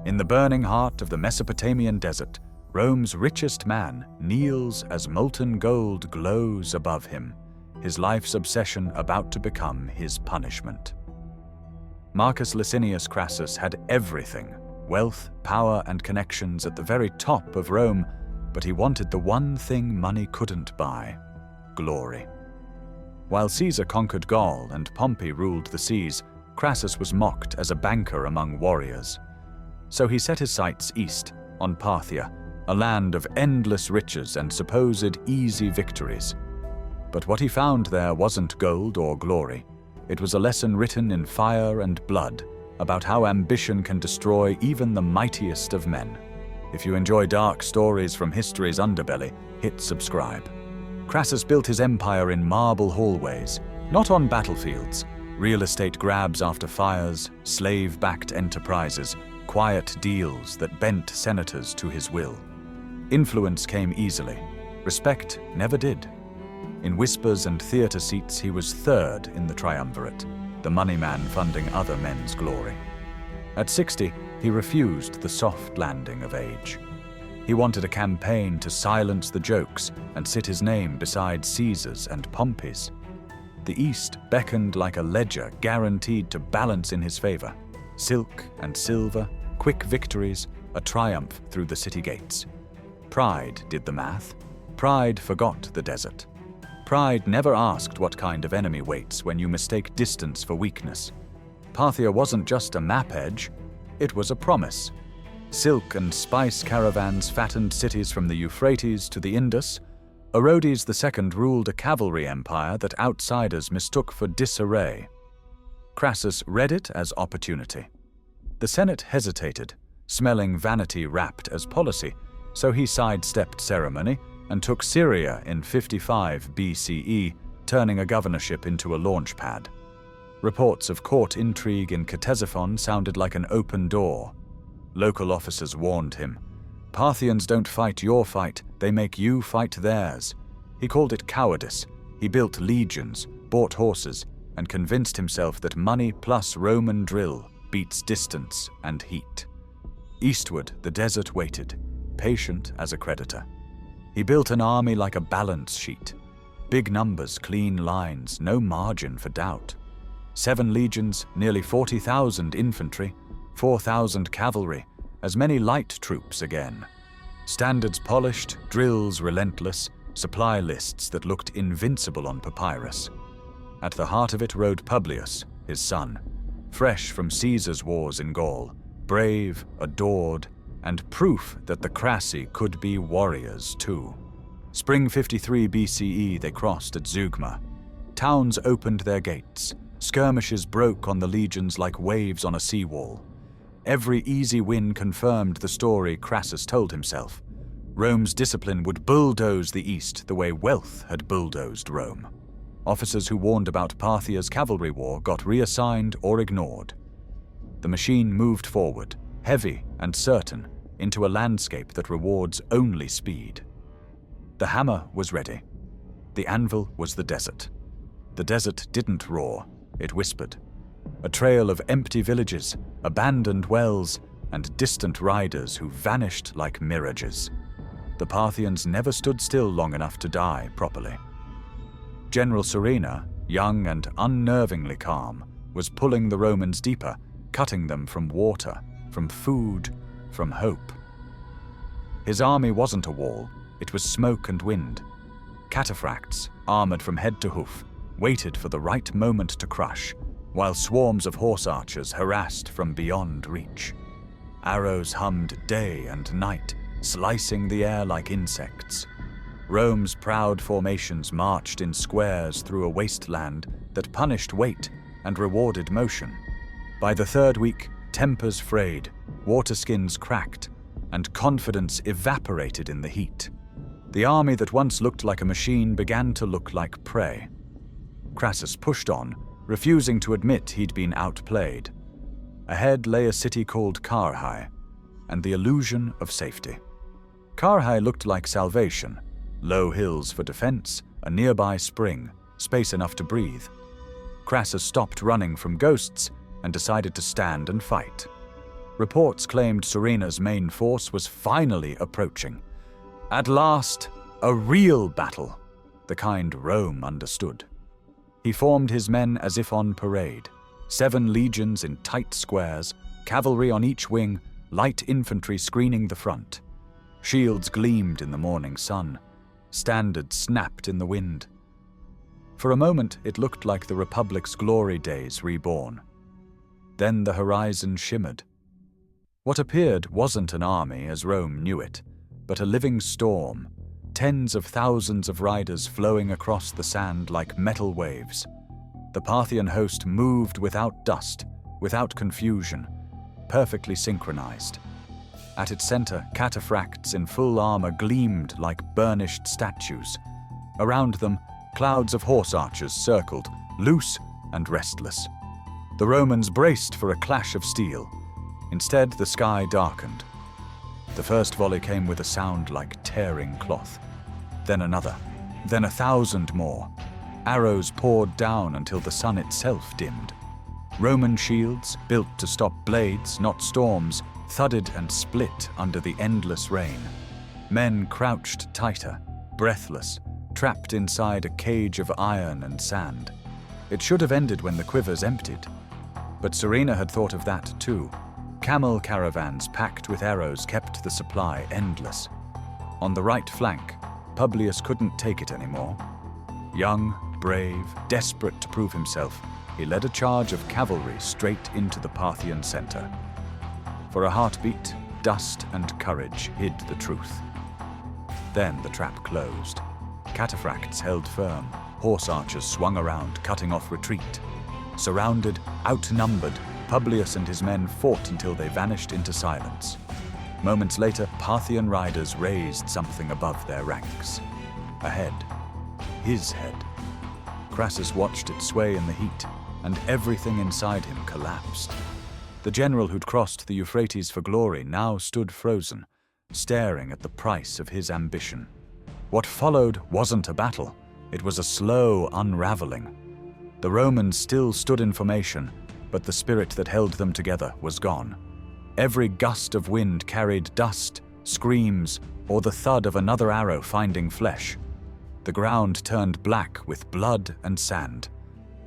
In the burning heart of the Mesopotamian desert, Rome's richest man kneels as molten gold glows above him, his life's obsession about to become his punishment. Marcus Licinius Crassus had everything, wealth, power, and connections at the very top of Rome, but he wanted the one thing money couldn't buy: glory. While Caesar conquered Gaul and Pompey ruled the seas, Crassus was mocked as a banker among warriors. So he set his sights east, on Parthia, a land of endless riches and supposed easy victories. But what he found there wasn't gold or glory. It was a lesson written in fire and blood about how ambition can destroy even the mightiest of men. If you enjoy dark stories from history's underbelly, hit subscribe. Crassus built his empire in marble hallways, not on battlefields. Real estate grabs after fires, slave-backed enterprises, quiet deals that bent senators to his will. Influence came easily. Respect never did. In whispers and theater seats, he was third in the triumvirate, the money man funding other men's glory. At 60, he refused the soft landing of age. He wanted a campaign to silence the jokes and sit his name beside Caesar's and Pompey's. The East beckoned like a ledger guaranteed to balance in his favor. Silk and silver, quick victories, a triumph through the city gates. Pride did the math. Pride forgot the desert. Pride never asked what kind of enemy waits when you mistake distance for weakness. Parthia wasn't just a map edge, it was a promise. Silk and spice caravans fattened cities from the Euphrates to the Indus. Orodes II ruled a cavalry empire that outsiders mistook for disarray. Crassus read it as opportunity. The Senate hesitated, smelling vanity wrapped as policy, so he sidestepped ceremony and took Syria in 55 BCE, turning a governorship into a launch pad. Reports of court intrigue in Ctesiphon sounded like an open door. Local officers warned him, "Parthians don't fight your fight, they make you fight theirs." He called it cowardice. He built legions, bought horses, and convinced himself that money plus Roman drill beats distance and heat. Eastward, the desert waited, patient as a creditor. He built an army like a balance sheet. Big numbers, clean lines, no margin for doubt. 7 legions, nearly 40,000 infantry, 4,000 cavalry, as many light troops again. Standards polished, drills relentless, supply lists that looked invincible on papyrus. At the heart of it rode Publius, his son, fresh from Caesar's wars in Gaul, brave, adored, and proof that the Crassi could be warriors too. Spring 53 BCE they crossed at Zeugma. Towns opened their gates. Skirmishes broke on the legions like waves on a seawall. Every easy win confirmed the story Crassus told himself. Rome's discipline would bulldoze the East the way wealth had bulldozed Rome. Officers who warned about Parthia's cavalry war got reassigned or ignored. The machine moved forward, heavy and certain, into a landscape that rewards only speed. The hammer was ready. The anvil was the desert. The desert didn't roar, it whispered. A trail of empty villages, abandoned wells, and distant riders who vanished like mirages. The Parthians never stood still long enough to die properly. General Serena, young and unnervingly calm, was pulling the Romans deeper, cutting them from water, from food, from hope. His army wasn't a wall, it was smoke and wind. Cataphracts, armored from head to hoof, waited for the right moment to crush, while swarms of horse archers harassed from beyond reach. Arrows hummed day and night, slicing the air like insects. Rome's proud formations marched in squares through a wasteland that punished weight and rewarded motion. By the third week, tempers frayed, waterskins cracked, and confidence evaporated in the heat. The army that once looked like a machine began to look like prey. Crassus pushed on, refusing to admit he'd been outplayed. Ahead lay a city called Carrhae, and the illusion of safety. Carrhae looked like salvation, low hills for defense, a nearby spring, space enough to breathe. Crassus stopped running from ghosts and decided to stand and fight. Reports claimed Surena's main force was finally approaching. At last, a real battle, the kind Rome understood. He formed his men as if on parade, 7 legions in tight squares, cavalry on each wing, light infantry screening the front. Shields gleamed in the morning sun. Standards snapped in the wind. For a moment, it looked like the Republic's glory days reborn. Then the horizon shimmered. What appeared wasn't an army as Rome knew it, but a living storm, tens of thousands of riders flowing across the sand like metal waves. The Parthian host moved without dust, without confusion, perfectly synchronized. At its center, cataphracts in full armor gleamed like burnished statues. Around them, clouds of horse archers circled, loose and restless. The Romans braced for a clash of steel. Instead, the sky darkened. The first volley came with a sound like tearing cloth. Then another, then 1,000 more. Arrows poured down until the sun itself dimmed. Roman shields, built to stop blades, not storms, thudded and split under the endless rain. Men crouched tighter, breathless, trapped inside a cage of iron and sand. It should have ended when the quivers emptied. But Surena had thought of that too. Camel caravans packed with arrows kept the supply endless. On the right flank, Publius couldn't take it anymore. Young, brave, desperate to prove himself, he led a charge of cavalry straight into the Parthian center. For a heartbeat, dust and courage hid the truth. Then the trap closed. Cataphracts held firm, horse archers swung around, cutting off retreat. Surrounded, outnumbered, Publius and his men fought until they vanished into silence. Moments later, Parthian riders raised something above their ranks. A head. His head. Crassus watched it sway in the heat, and everything inside him collapsed. The general who'd crossed the Euphrates for glory now stood frozen, staring at the price of his ambition. What followed wasn't a battle. It was a slow unraveling. The Romans still stood in formation, but the spirit that held them together was gone. Every gust of wind carried dust, screams, or the thud of another arrow finding flesh. The ground turned black with blood and sand.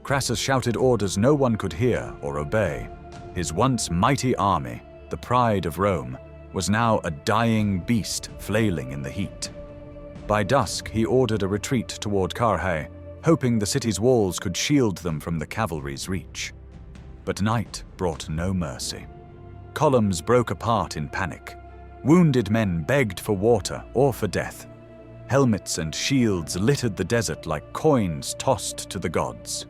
Crassus shouted orders no one could hear or obey. His once mighty army, the pride of Rome, was now a dying beast flailing in the heat. By dusk, he ordered a retreat toward Carrhae, hoping the city's walls could shield them from the cavalry's reach. But night brought no mercy. Columns broke apart in panic. Wounded men begged for water or for death. Helmets and shields littered the desert like coins tossed to the gods.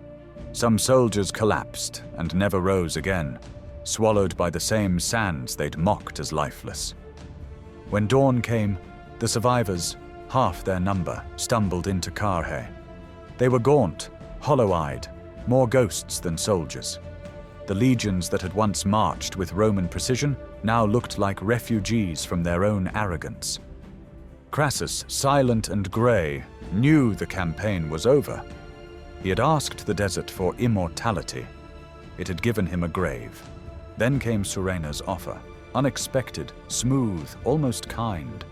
Some soldiers collapsed and never rose again, swallowed by the same sands they'd mocked as lifeless. When dawn came, the survivors, half their number, stumbled into Carrhae. They were gaunt, hollow-eyed, more ghosts than soldiers. The legions that had once marched with Roman precision now looked like refugees from their own arrogance. Crassus, silent and grey, knew the campaign was over. He had asked the desert for immortality. It had given him a grave. Then came Surena's offer, unexpected, smooth, almost kind.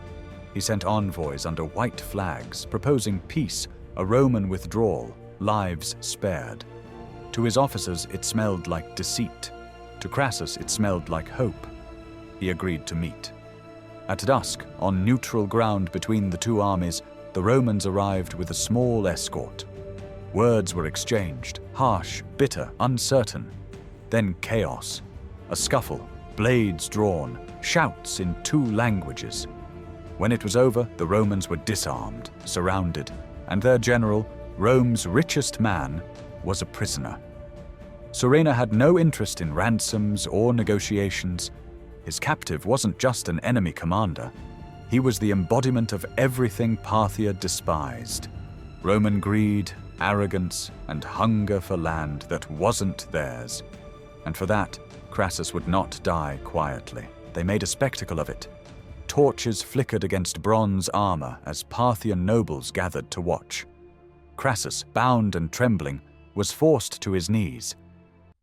He sent envoys under white flags, proposing peace, a Roman withdrawal, lives spared. To his officers, it smelled like deceit. To Crassus, it smelled like hope. He agreed to meet. At dusk, on neutral ground between the two armies, the Romans arrived with a small escort. Words were exchanged, harsh, bitter, uncertain. Then chaos. A scuffle, blades drawn, shouts in 2 languages. When it was over, the Romans were disarmed, surrounded, and their general, Rome's richest man, was a prisoner. Surena had no interest in ransoms or negotiations. His captive wasn't just an enemy commander. He was the embodiment of everything Parthia despised. Roman greed, arrogance, and hunger for land that wasn't theirs. And for that, Crassus would not die quietly. They made a spectacle of it. Torches flickered against bronze armor as Parthian nobles gathered to watch. Crassus, bound and trembling, was forced to his knees.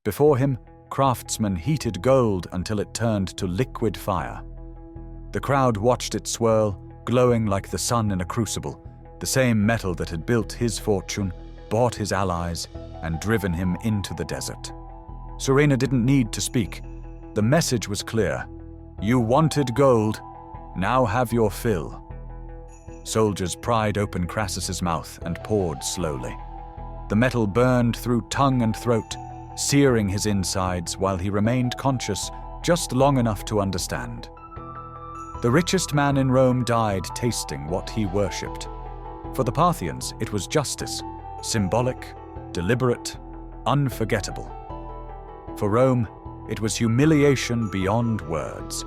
Before him, Craftsmen heated gold until it turned to liquid fire. The crowd watched it swirl, glowing like the sun in a crucible, the same metal that had built his fortune, bought his allies, and driven him into the desert. Surena didn't need to speak. The message was clear. You wanted gold, now have your fill. Soldiers pried open Crassus's mouth and poured slowly. The metal burned through tongue and throat, searing his insides while he remained conscious just long enough to understand. The richest man in Rome died tasting what he worshipped. For the Parthians, it was justice, symbolic, deliberate, unforgettable. For Rome, it was humiliation beyond words.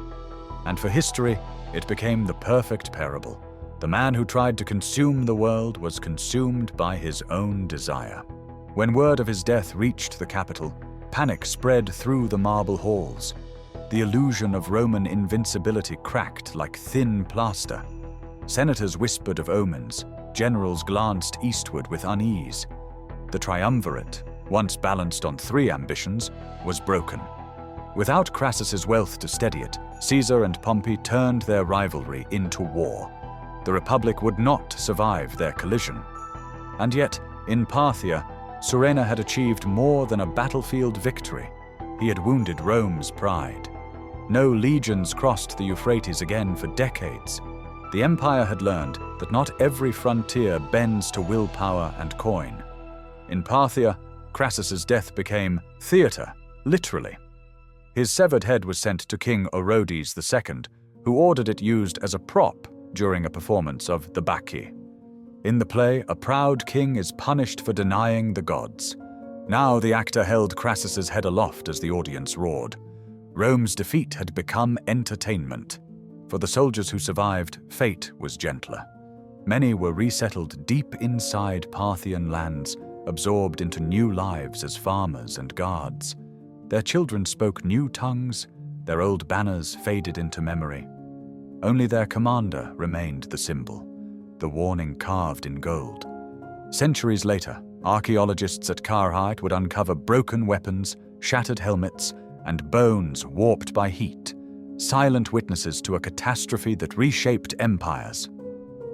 And for history, it became the perfect parable. The man who tried to consume the world was consumed by his own desire. When word of his death reached the capital, panic spread through the marble halls. The illusion of Roman invincibility cracked like thin plaster. Senators whispered of omens, generals glanced eastward with unease. The triumvirate, once balanced on 3 ambitions, was broken. Without Crassus's wealth to steady it, Caesar and Pompey turned their rivalry into war. The Republic would not survive their collision. And yet, in Parthia, Surena had achieved more than a battlefield victory. He had wounded Rome's pride. No legions crossed the Euphrates again for decades. The empire had learned that not every frontier bends to willpower and coin. In Parthia, Crassus's death became theatre, literally. His severed head was sent to King Orodes II, who ordered it used as a prop during a performance of the Bacchae. In the play, a proud king is punished for denying the gods. Now the actor held Crassus's head aloft as the audience roared. Rome's defeat had become entertainment. For the soldiers who survived, fate was gentler. Many were resettled deep inside Parthian lands, absorbed into new lives as farmers and guards. Their children spoke new tongues, their old banners faded into memory. Only their commander remained the symbol, the warning carved in gold. Centuries later, archaeologists at Carrhae would uncover broken weapons, shattered helmets, and bones warped by heat, silent witnesses to a catastrophe that reshaped empires.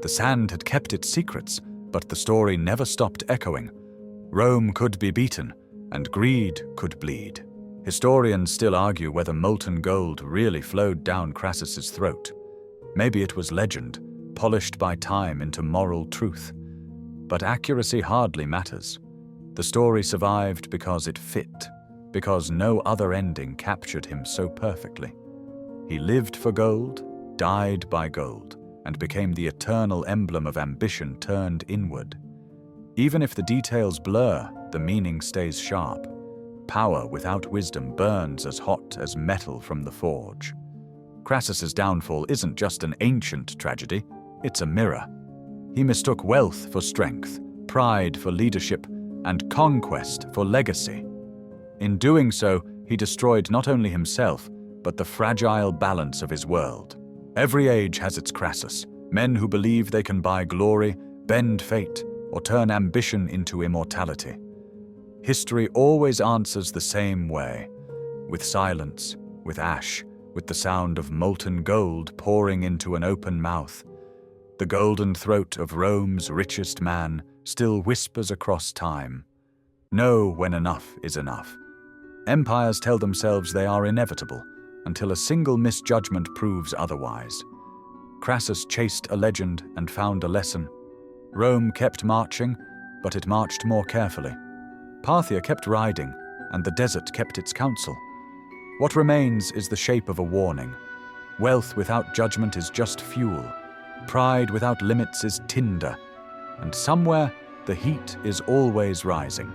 The sand had kept its secrets, but the story never stopped echoing. Rome could be beaten, and greed could bleed. Historians still argue whether molten gold really flowed down Crassus's throat. Maybe it was legend, polished by time into moral truth. But accuracy hardly matters. The story survived because it fit, because no other ending captured him so perfectly. He lived for gold, died by gold, and became the eternal emblem of ambition turned inward. Even if the details blur, the meaning stays sharp. Power without wisdom burns as hot as metal from the forge. Crassus's downfall isn't just an ancient tragedy, it's a mirror. He mistook wealth for strength, pride for leadership, and conquest for legacy. In doing so, he destroyed not only himself, but the fragile balance of his world. Every age has its Crassus, men who believe they can buy glory, bend fate, or turn ambition into immortality. History always answers the same way, with silence, with ash, with the sound of molten gold pouring into an open mouth. The golden throat of Rome's richest man still whispers across time. Know when enough is enough. Empires tell themselves they are inevitable, until a single misjudgment proves otherwise. Crassus chased a legend and found a lesson. Rome kept marching, but it marched more carefully. Parthia kept riding, and the desert kept its counsel. What remains is the shape of a warning. Wealth without judgment is just fuel. Pride without limits is tinder. And somewhere, the heat is always rising.